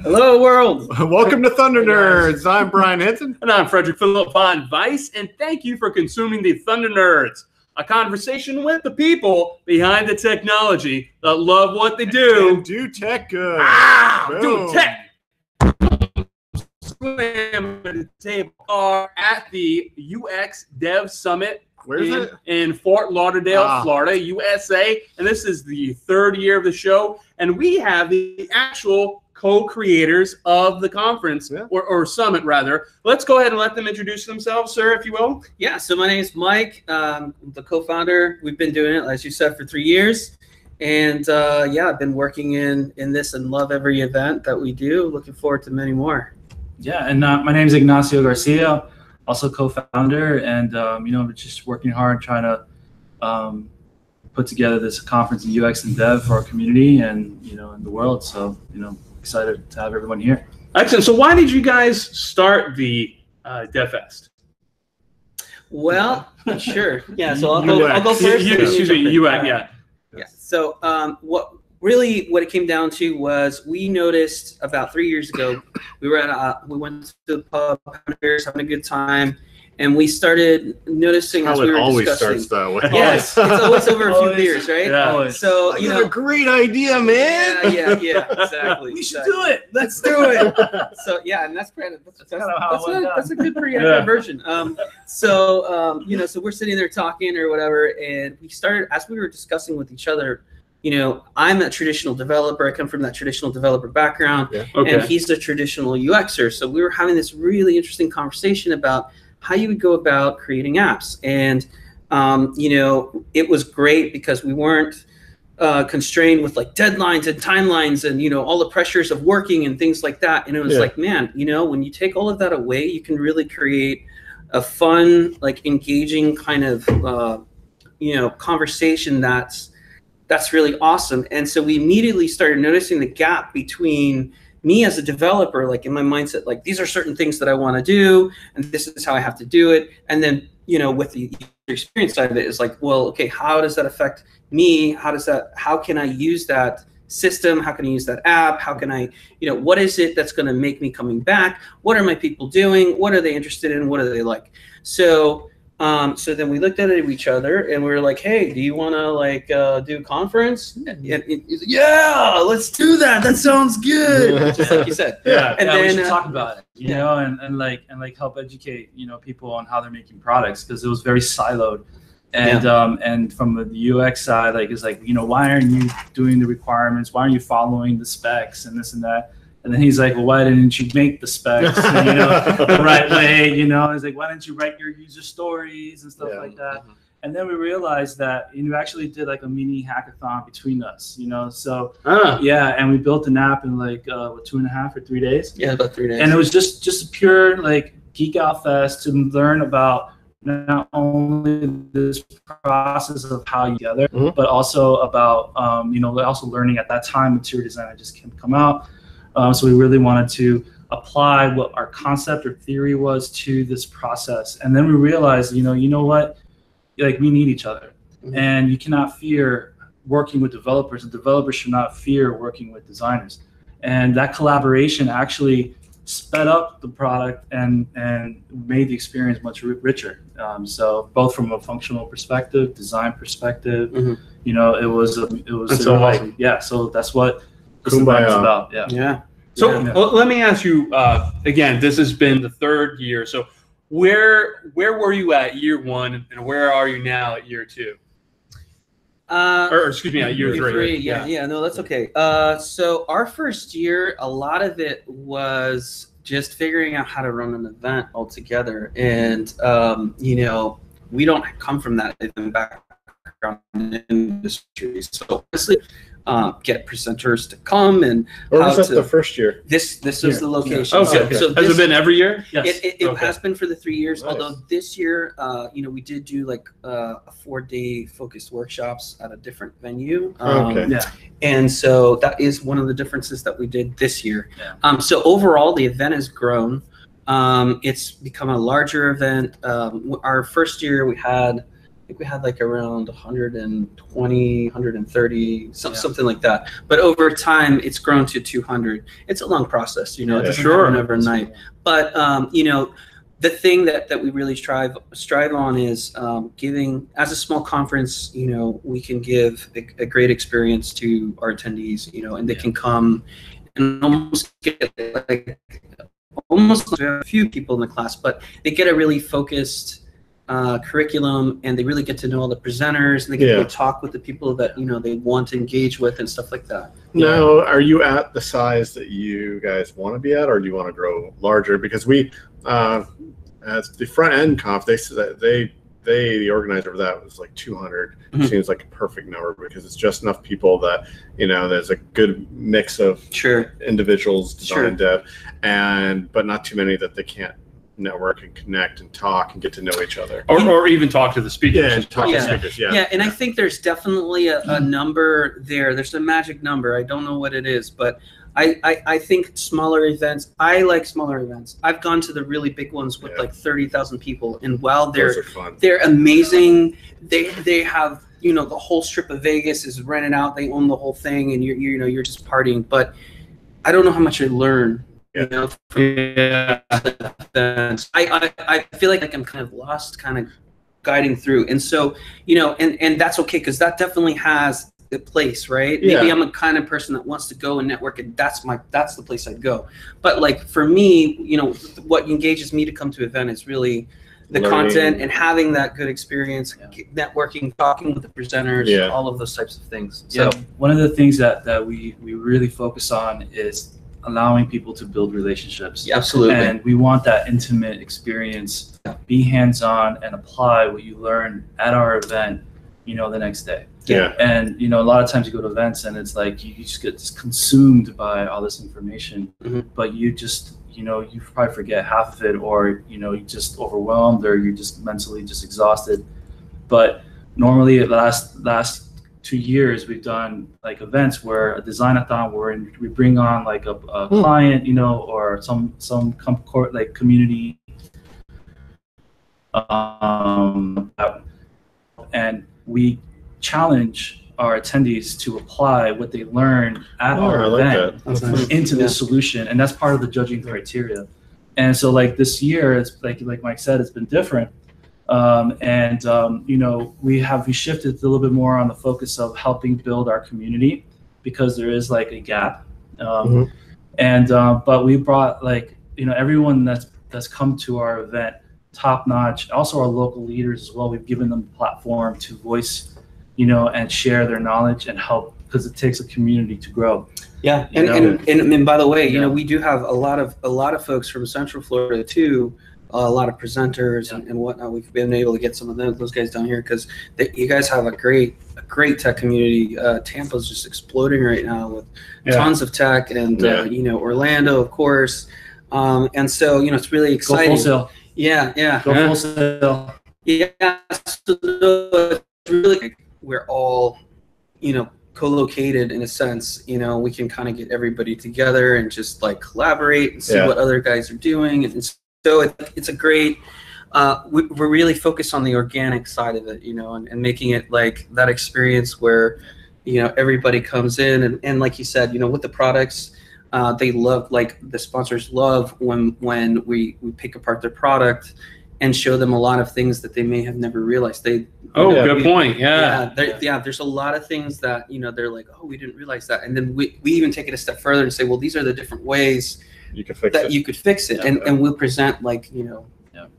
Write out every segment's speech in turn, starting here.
Hello, world. Welcome to Thunder Nerds. I'm Brian Henson. And I'm Frederick Philip von Weiss, and thank you for consuming the Thunder Nerds, a conversation with the people behind the technology that love what they do. And do tech good. Do tech. Slam at the table are at the UX+DEV Summit. Where is it? In Fort Lauderdale, Florida, USA. And this is the third year of the show. And we have the actual co-creators of the conference, or summit, rather. Let's go ahead and let them introduce themselves, sir, if you will. Yeah, so my name is Mike. I'm the co-founder. We've been doing it, as you said, for 3 years. And yeah, I've been working in this and love every event that we do. Looking forward to many more. Yeah, and my name is Ignacio Garcia, also co-founder, and you know, just working hard trying to put together this conference in UX and Dev for our community and in the world. So excited to have everyone here. Excellent. So why did you guys start the DevFest? Well, sure. Yeah. So I'll go first. Excuse me, UX. Yeah. Yeah. So what it came down to was we noticed about 3 years ago we went to the pub, having a good time, and we started noticing as we were always discussing. Starts that way. Yes, it's always over a few beers, right? Yeah. So I got a great idea, man. Yeah, exactly. We should do it. Let's do it. So yeah, and that's a good pre-edited version. So we're sitting there talking or whatever, and we started as we were discussing with each other. I'm a traditional developer. I come from that traditional developer background, and he's a traditional UXer. So we were having this really interesting conversation about how you would go about creating apps. And, it was great because we weren't constrained with like deadlines and timelines and, all the pressures of working and things like that. And it was like, man, when you take all of that away, you can really create a fun, like engaging kind of, conversation that's really awesome. And so we immediately started noticing the gap between me as a developer, like in my mindset, like these are certain things that I want to do, and this is how I have to do it. And then, with the experience side of it is like, well, okay, how does that affect me? How can I use that system? How can I use that app? How can I, what is it that's going to make me coming back? What are my people doing? What are they interested in? What are they like? So then we looked at each other and we were like, hey, do you want to do a conference? And he's like, yeah, let's do that. That sounds good. Just like you said. And then we should talk about it, and help educate, people on how they're making products, because it was very siloed. And from the UX side, it's like, why aren't you doing the requirements? Why aren't you following the specs and this and that? And then he's like, well, why didn't you make the specs the right way? He's like, why didn't you write your user stories and stuff like that? And then we realized that actually did like a mini hackathon between us, So and we built an app in like 2.5 or 3 days. Yeah, about 3 days. And it was just a pure like geek out fest to learn about not only this process of how you gather, but also about also learning at that time material design had just come out. So we really wanted to apply what our concept or theory was to this process. And then we realized, what? Like, we need each other. And you cannot fear working with developers, and developers should not fear working with designers. And that collaboration actually sped up the product and made the experience much richer. So both from a functional perspective, design perspective, it was so awesome. So that's what this event is about. So let me ask you again. This has been the third year. So where were you at year one, and where are you now at year two? Or excuse me, at year three. Yeah. No, that's okay. So our first year, a lot of it was just figuring out how to run an event altogether, and we don't come from that background industry, so honestly. Get presenters to come and or was that the first year? This was the location. Okay. So has it been every year? Yes. It has been for the 3 years. Nice. Although this year, we did do like a 4-day focused workshops at a different venue. And so that is one of the differences that we did this year. So overall, the event has grown. It's become a larger event. Our first year, we had think we had like around 120, 130, something like that. But over time, it's grown to 200. It's a long process, you know. It doesn't happen overnight. But you know, the thing that we really strive on is giving, as a small conference, you know, we can give a great experience to our attendees, you know, and they can come and almost get like a few people in the class, but they get a really focused curriculum, and they really get to know all the presenters, and they get to talk with the people that, you know, they want to engage with and stuff like that. Now, are you at the size that you guys want to be at, or do you want to grow larger? Because we, as the front end conf, the organizer of that was like 200. Seems like a perfect number because it's just enough people that, you know, there's a good mix of individuals, design and dev, but not too many that they can't network and connect and talk and get to know each other, or even talk to the speakers. Yeah, and talk to speakers. Yeah, and I think there's definitely a number there. There's a magic number. I don't know what it is, but I think smaller events. I like smaller events. I've gone to the really big ones with like 30,000 people, and while they're amazing, they have, you know, the whole strip of Vegas is rented out. They own the whole thing, and you know, you're just partying. But I don't know how much I learn. You know, I feel like I'm kind of lost, kind of guiding through, and so, you know, and that's okay, because that definitely has a place, right? Maybe I'm a kind of person that wants to go and network, and that's the place I'd go. But like for me, you know, what engages me to come to an event is really the content and having that good experience, networking, talking with the presenters, all of those types of things. So one of the things that we really focus on is allowing people to build relationships. Yeah, absolutely. And we want that intimate experience. Be hands-on and apply what you learn at our event, you know, the next day. Yeah. And, you know, a lot of times you go to events and it's like you just get consumed by all this information, but you just, you know, you probably forget half of it, or, you know, you're just overwhelmed, or you're just mentally just exhausted. But normally the last 2 years we've done like events where a design-a-thon where we bring on like a client, you know, or some like community, and we challenge our attendees to apply what they learn at our event into the solution, and that's part of the judging criteria. And so like this year, it's like Mike said, it's been different. You know, we shifted a little bit more on the focus of helping build our community, because there is like a gap. But we brought, like, you know, everyone that's come to our event, top notch. Also our local leaders as well. We've given them a platform to voice, you know, and share their knowledge and help, because it takes a community to grow. Yeah, and by the way, you know, we do have a lot of folks from Central Florida too. A lot of presenters and whatnot. We've been able to get some of those guys down here because you guys have a great tech community. Tampa's just exploding right now with tons of tech, and you know, Orlando, of course. And so, you know, it's really exciting. Go full sail. Yeah. Go full sail. Yeah. So it's really, we're all, you know, co-located in a sense. You know, we can kind of get everybody together and just like collaborate and see what other guys are doing, and so it's a great, we're really focused on the organic side of it, you know, and making it like that experience where, you know, everybody comes in, and like you said, you know, with the products, they love, like the sponsors love when we pick apart their product and show them a lot of things that they may have never realized. Good point. There's a lot of things that, you know, they're like, oh, we didn't realize that. And then we even take it a step further and say, well, these are the different ways you could fix it. And we'll present, like, you know,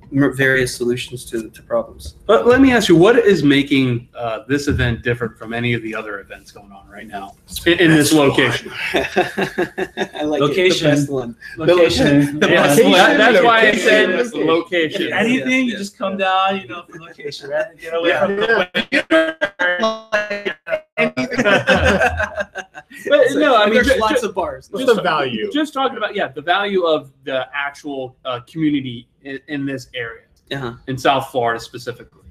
various solutions to problems. But let me ask you, what is making this event different from any of the other events going on right now in this location? I like location. It, the best one. Location. That's why I said location. Anything, you just come down, you know, for location, right? And get away from the But no, I mean, there's lots of bars. What's the value? Just talking about the value of the actual community in this area, in South Florida specifically.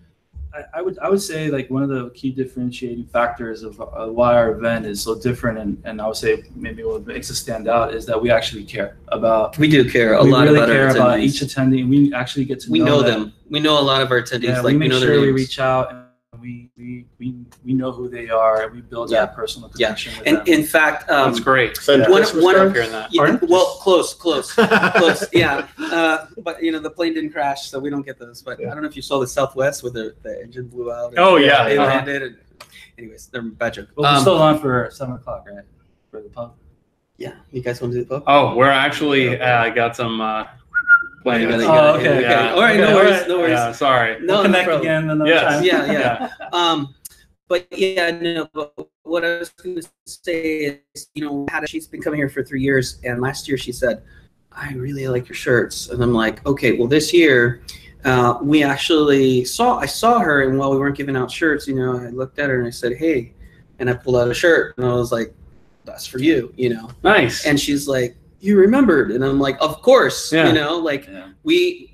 I would say, like, one of the key differentiating factors of why our event is so different, and I would say maybe what makes us stand out is that we actually care about. We do care a lot. We really about care about each attendee. We actually get to know them. We know a lot of our attendees. Yeah, like, we make know sure their we names. reach out we know who they are, and we build that personal connection with them. In fact, that's great. One of hearing that. well, close. Yeah, but the plane didn't crash, so we don't get those. But I don't know if you saw the Southwest where the engine blew out. Oh yeah, they landed. And, anyways, they're bad joke. Well, we're still on for 7 o'clock, right? For the pub. Yeah, you guys want to do the pub? Oh, we're actually got some playing. Okay. Yeah. All right, no worries. Yeah, sorry. No, we'll connect again another time. Yeah. But yeah, no. But what I was going to say is, she's been coming here for 3 years, and last year she said, "I really like your shirts," and I'm like, "Okay, well, this year." We actually I saw her, and while we weren't giving out shirts, I looked at her and I said, "Hey," and I pulled out a shirt, and I was like, "That's for you," Nice. And she's like, "You remembered," and I'm like, "Of course," Yeah. we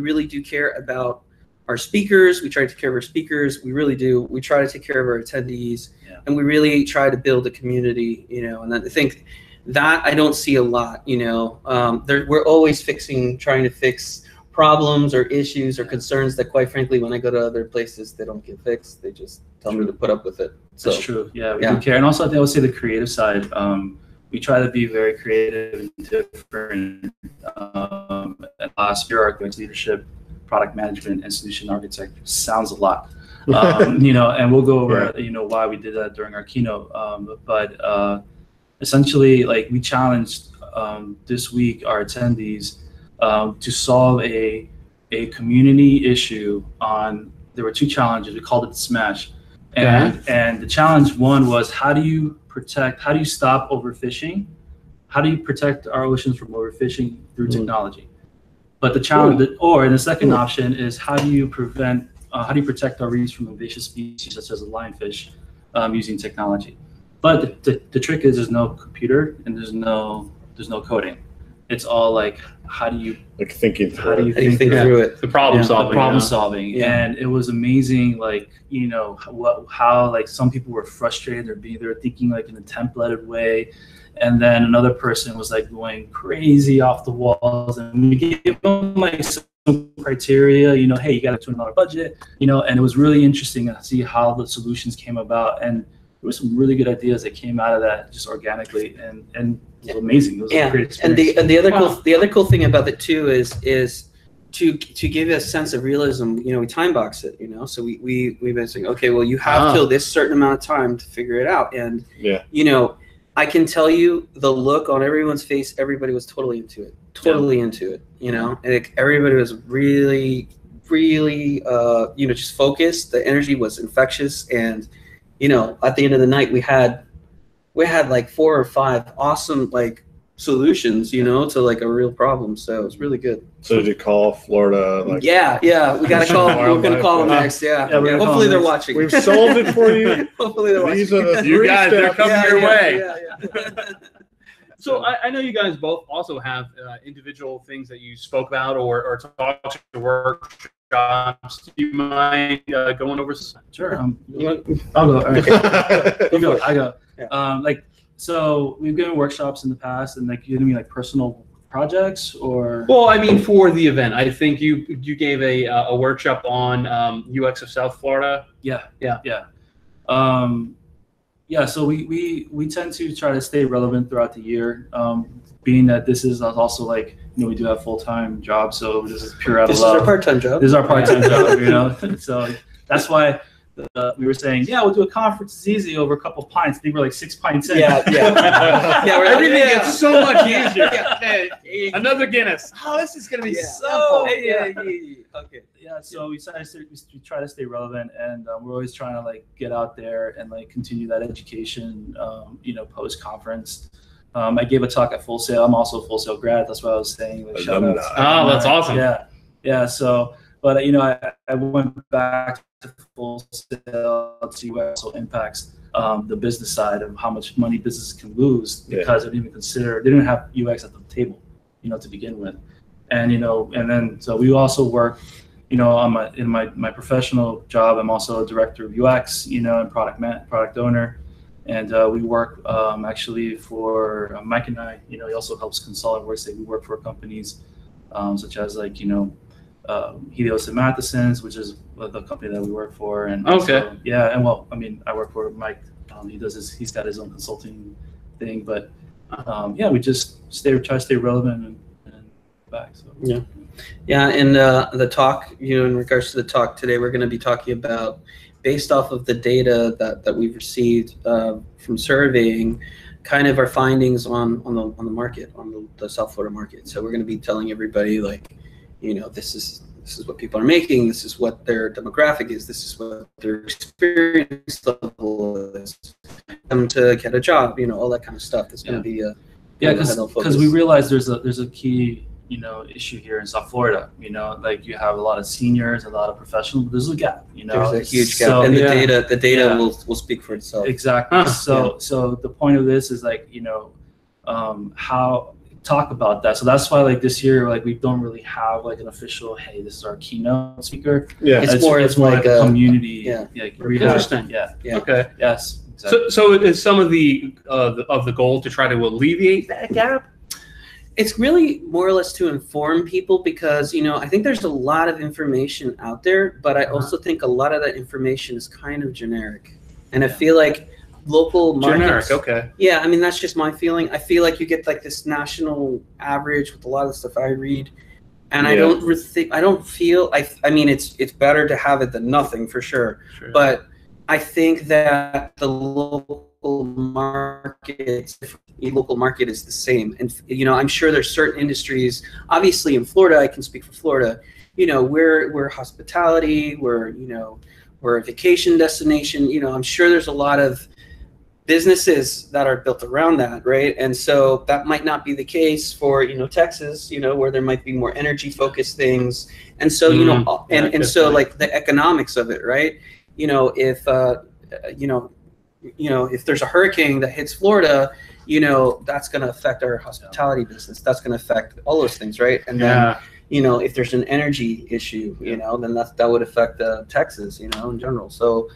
really do care about our speakers. We try to take care of our speakers. We really do. We try to take care of our attendees, and we really try to build a community, and I think that I don't see a lot, we're always trying to fix problems or issues or concerns that, quite frankly, when I go to other places, they don't get fixed. They just tell me to put up with it. So, that's true. Yeah, we do care. And also, I would say the creative side. We try to be very creative and different. Last year, our leadership, product management, and solution architect sounds a lot. And we'll go over, why we did that during our keynote. But essentially, we challenged this week our attendees to solve a community issue there were 2 challenges. We called it the Smash. And the challenge 1 was, how do you stop overfishing? How do you protect our oceans from overfishing through technology? But the challenge, and the second option is, how do you protect our reefs from invasive species such as the lionfish using technology? But the trick is, there's no computer and there's no coding. It's all how do you thinking through how do you think through it? The problem solving. The problem solving. And it was amazing, how some people were frustrated. They were thinking in a templated way, and then another person was going crazy off the walls, and we gave them some criteria. Hey, you got a $200 budget. And it was really interesting to see how the solutions came about, and there were some really good ideas that came out of that just organically, and it was amazing. It was a great experience. And the other cool thing about it too is to give a sense of realism. We time box it. So we've been saying, okay, well, you have till this certain amount of time to figure it out. And I can tell you the look on everyone's face. Everybody was totally into it. And everybody was really, really, just focused. The energy was infectious, and at the end of the night, we had 4 or 5 awesome solutions, to a real problem. So it was really good. So did you call Florida? Yeah, we got to call. We're gonna call them next. Yeah. Hopefully they're watching. We've solved it for you. Hopefully they're watching. These are the you guys, they're coming your way. Yeah. So I know you guys both also have individual things that you spoke about or talked to workshops. Do you mind going over? Sure. I'll go. Okay. You go. I go. Yeah. So we've given workshops in the past, and you mean personal projects, or? Well, I mean, for the event, I think you gave a workshop on UX of South Florida. Yeah. So we tend to try to stay relevant throughout the year, being that this is also we do have full-time jobs, so this is pure out of love. This is our part-time job. This is our part-time job, So that's why we were saying, we'll do a conference. It's easy over a couple of pints. I think we're 6 pints in. Yeah. Everything gets so much easier. Another Guinness. Oh, this is gonna be so. Okay. Yeah. So we try to stay relevant, and we're always trying to get out there and continue that education. Post conference. I gave a talk at Full Sail. I'm also a Full Sail grad. That's what I was saying. Shout out. Oh, that's awesome. Yeah. So, but I went back to Full Sail to see what also impacts the business side of how much money businesses can lose because they didn't have UX at the table, to begin with, and then so we also work, in my professional job. I'm also a director of UX, and product owner, and we work actually for Mike and I. He also helps consult and work. We work for companies such as Helios and Matheson's, which is the company that we work for. And okay, also, yeah, and well, I mean, I work for Mike. He's got his own consulting thing, but yeah, we just try to stay relevant and back. So yeah, and the talk, in regards to the talk today, we're going to be talking about, based off of the data that we've received from surveying, kind of our findings on the market, on the South Florida market. So we're going to be telling everybody, like, this is what people are making, this is what their demographic is, this is what their experience level is, them to get a job, all that kind of stuff. That's going to be because we realize there's a key issue here in South Florida. Like you have a lot of seniors, a lot of professionals, but there's a gap. There's a huge gap, and the data will speak for itself. Exactly. So the point of this is like how talk about that. So that's why like this year, like we don't really have like an official, hey, this is our keynote speaker. Yeah, it's more like a community. Interesting. Yeah. Okay. Yes. Exactly. So is some of the goal to try to alleviate that gap? It's really more or less to inform people, because I think there's a lot of information out there, but I also think a lot of that information is kind of generic, and I feel like local markets. Generic, okay. Yeah, I mean, that's just my feeling. I feel like you get like this national average with a lot of the stuff I read, and I don't feel. I mean, it's better to have it than nothing for sure. But I think that the local market is the same, and I'm sure there's certain industries. Obviously, in Florida, I can speak for Florida. We're hospitality. We're a vacation destination. I'm sure there's a lot of businesses that are built around that, right? And so that might not be the case for Texas, where there might be more energy focused things, and so and so like the economics of it, right? If there's a hurricane that hits Florida, that's going to affect our hospitality business. That's going to affect all those things, right? And then if there's an energy issue, then that would affect Texas, in general. So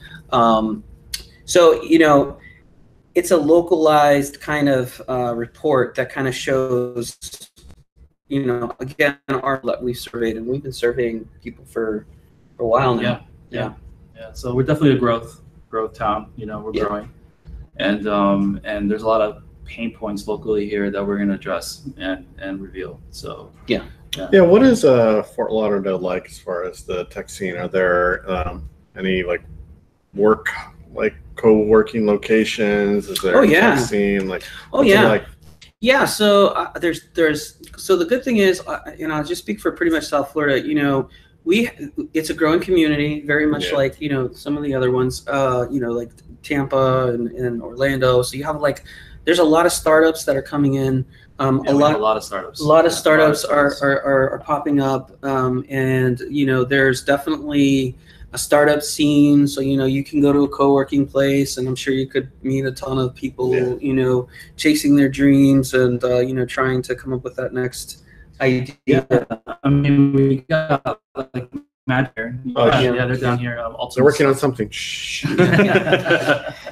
it's a localized kind of report that kind of shows, again, that we've surveyed, and we've been surveying people for a while now. Yeah. So we're definitely a growth town. We're growing, and there's a lot of pain points locally here that we're going to address and reveal. So yeah. What is Fort Lauderdale like as far as the tech scene? Are there any like co-working locations? Is there a tech scene? Like, yeah. So so the good thing is, I'll just speak for pretty much South Florida. It's a growing community, very much like some of the other ones. Like Tampa and Orlando. So you have there's a lot of startups that are coming in. A lot of startups. A lot of startups are popping up, and there's definitely a startup scene. So you can go to a co-working place, and I'm sure you could meet a ton of people, chasing their dreams and trying to come up with that next idea. Yeah. I mean, we got Matt here. They're down here. They're working on something.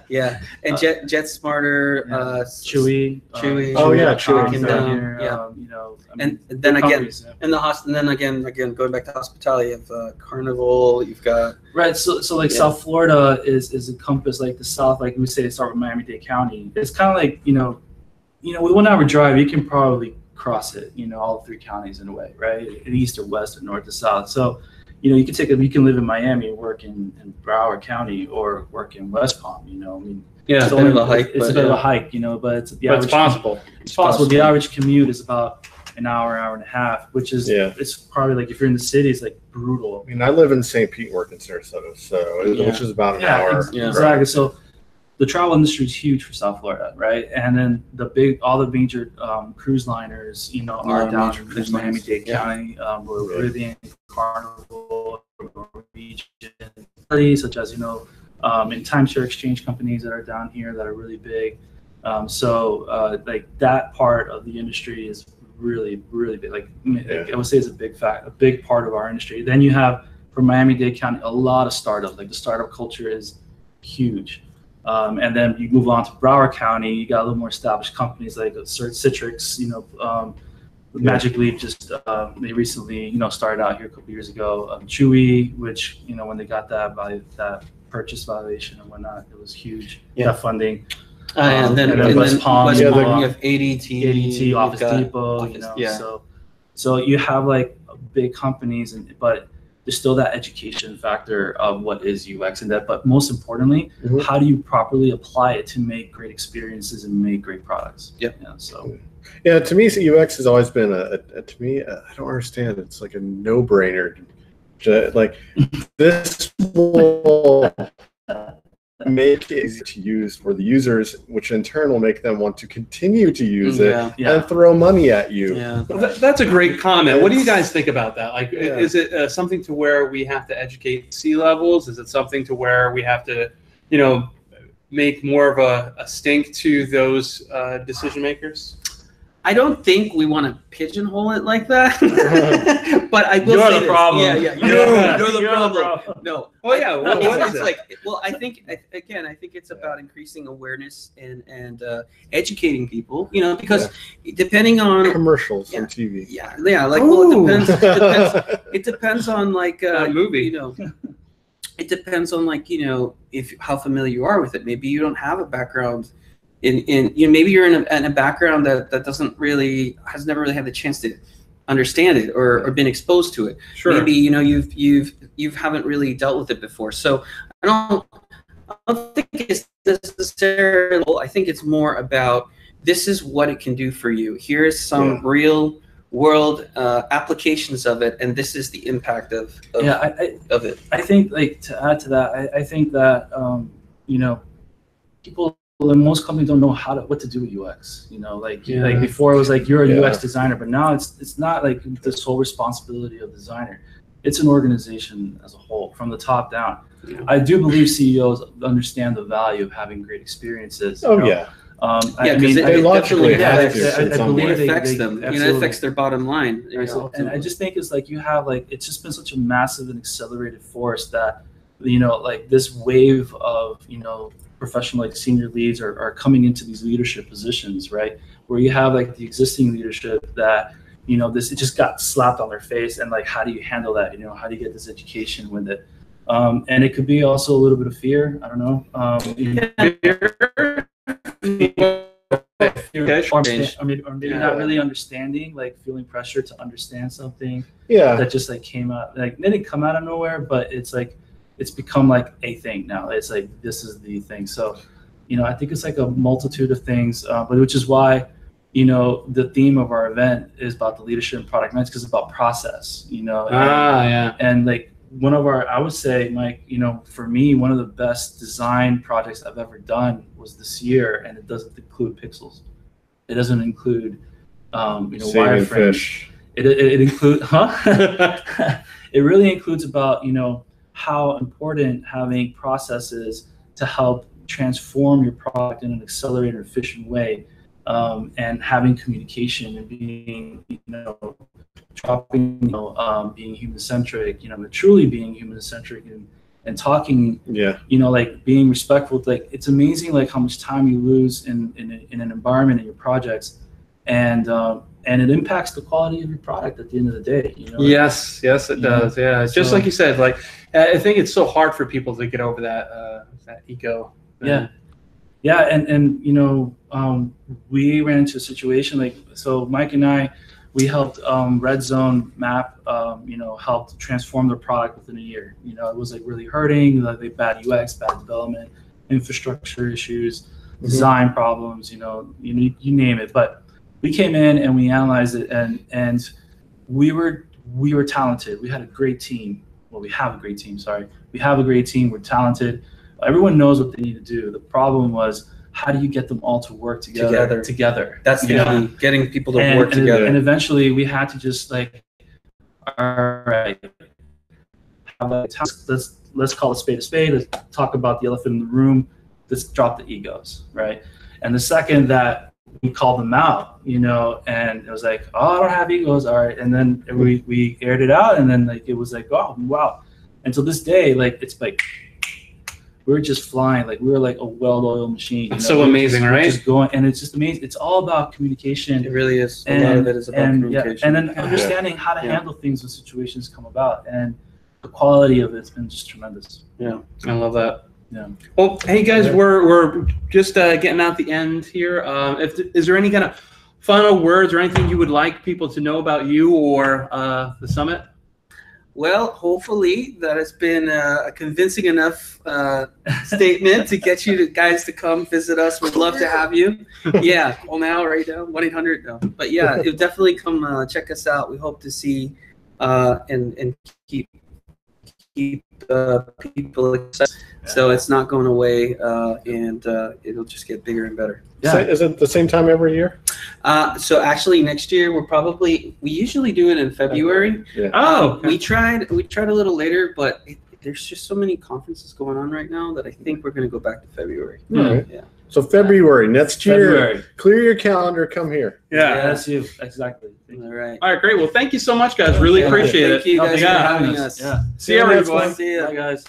Yeah, and Jet Smarter, Chewy. Chewy down here. And then again, going back to hospitality, you have Carnival. You've got So like South Florida is encompassed like the South. Like we say, start with Miami-Dade County. It's kind of like with 1 hour drive, you can probably cross it. All 3 counties in a way, right? In east or west or north to south. So. You can live in Miami and work in Broward County or work in West Palm. it's a bit of a hike. It's a bit of a hike, but it's possible. It's possible. The average commute is about an hour and a half, which is it's probably like if you're in the city, it's like brutal. I mean, I live in St. Pete, work in Sarasota, which is about an hour. Exactly. So the travel industry is huge for South Florida, right? And then all the major cruise liners, are down in Miami-Dade County, Caribbean, Carnival, Norwegian, such as in timeshare exchange companies that are down here that are really big. Like that part of the industry is really, really big. I would say it's a big part of our industry. Then you have for Miami-Dade County a lot of startups. Like the startup culture is huge. And then you move on to Broward County, you got a little more established companies like Citrix, Magic Leap just they recently started out here a couple years ago. Chewy, which when they got that purchase valuation and whatnot, it was huge. That funding. And then West Palm, you have ADT, Office Depot. So you have like big companies, but there's still that education factor of what is UX and that. But most importantly, how do you properly apply it to make great experiences and make great products? Yeah, to me, UX has always been to me, I don't understand. It's like a no-brainer. Like this will make it easy to use for the users, which in turn will make them want to continue to use it and throw money at you. Well, that's a great comment. What do you guys think about that? Like, is it something to where we have to educate C-levels? Is it something to where we have to, make more of a stink to those decision makers? I don't think we want to pigeonhole it like that, but I will say the problem. You're the problem. No. Oh yeah. What is it? Like, well, I think it's about increasing awareness and educating people. Because depending on commercials on TV. Like, well, it depends on like movie. It depends on like how familiar you are with it. Maybe you don't have a background. Maybe you're in a background that has never really had the chance to understand it or been exposed to it. Sure. Maybe you haven't really dealt with it before. So I don't think it's necessarily. I think it's more about this is what it can do for you. Here is some real world applications of it, and this is the impact of it. I think, like, to add to that, I think that people. Well, most companies don't know what to do with UX. Like before it was like you're a UX designer, but now it's not like the sole responsibility of the designer. It's an organization as a whole, from the top down. I do believe CEOs understand the value of having great experiences. I mean, they logically have to. I believe it affects them. It affects their bottom line. And I just think it's like you have it's just been such a massive and accelerated force that like this wave of professional like senior leads are coming into these leadership positions, right? Where you have like the existing leadership that it just got slapped on their face, and like how do you handle that? How do you get this education with it? And it could be also a little bit of fear. I don't know. Or maybe not really understanding, like feeling pressure to understand something. That just like came out, like it didn't come out of nowhere, but it's like. It's become like a thing now. It's like this is the thing. So, I think it's like a multitude of things, but which is why, the theme of our event is about the leadership and product management, because it's about process. And like I would say, Mike, for me, one of the best design projects I've ever done was this year, and it doesn't include pixels. It doesn't include, wireframes. It includes, It really includes about how important having processes to help transform your product in an accelerated, efficient way, and having communication and being, being human-centric, truly being human-centric and talking, like being respectful. Like it's amazing, like how much time you lose in an environment in your projects, and it impacts the quality of your product at the end of the day. Yes, it does. Yeah, just like you said, like I think it's so hard for people to get over that ego. And we ran into a situation so Mike and I, we helped Red Zone Map, helped transform their product within a year. It was like really hurting, like bad UX, bad development, infrastructure issues, design problems, you name it. But we came in and we analyzed it, and we were talented. We had a great team. Well, we have a great team. Sorry, we have a great team. We're talented. Everyone knows what they need to do. The problem was, how do you get them all to work together? That's the key. Getting people to work together. And eventually, we had to just like, all right, let's call a spade. Let's talk about the elephant in the room. Let's drop the egos, right? And the second that we called them out, and it was like, oh, I don't have egos, all right. And then we aired it out, and then like it was like, oh, wow. And to this day, like it's like we were just flying. Like we were like a well-oiled machine. That's so amazing, right? Just going, and it's just amazing. It's all about communication. It really is. A lot of it is about communication. Yeah, and then understanding how to handle things when situations come about, and the quality of it's been just tremendous. Yeah, I love that. Yeah. Well, hey guys, we're just getting out the end here. Is there any kind of final words or anything you would like people to know about you or the summit? Well, hopefully that has been a convincing enough statement to get you guys to come visit us. We'd love to have you. Yeah, call now, right now, 1-800. No. But yeah, you'll definitely come check us out. We hope to see and keep people excited. So it's not going away, and it'll just get bigger and better. Yeah. So is it the same time every year? So actually, next year we usually do it in February. Yeah. Oh, we tried a little later, but there's just so many conferences going on right now that I think we're going to go back to February. All right. Yeah. So February next year. February. Clear your calendar. Come here. yeah. That's you. Exactly. All right. All right, great. Well, thank you so much, guys. Really appreciate it. Thank you guys for Yeah. having us. Yeah. See you, everyone. See ya. Bye, guys.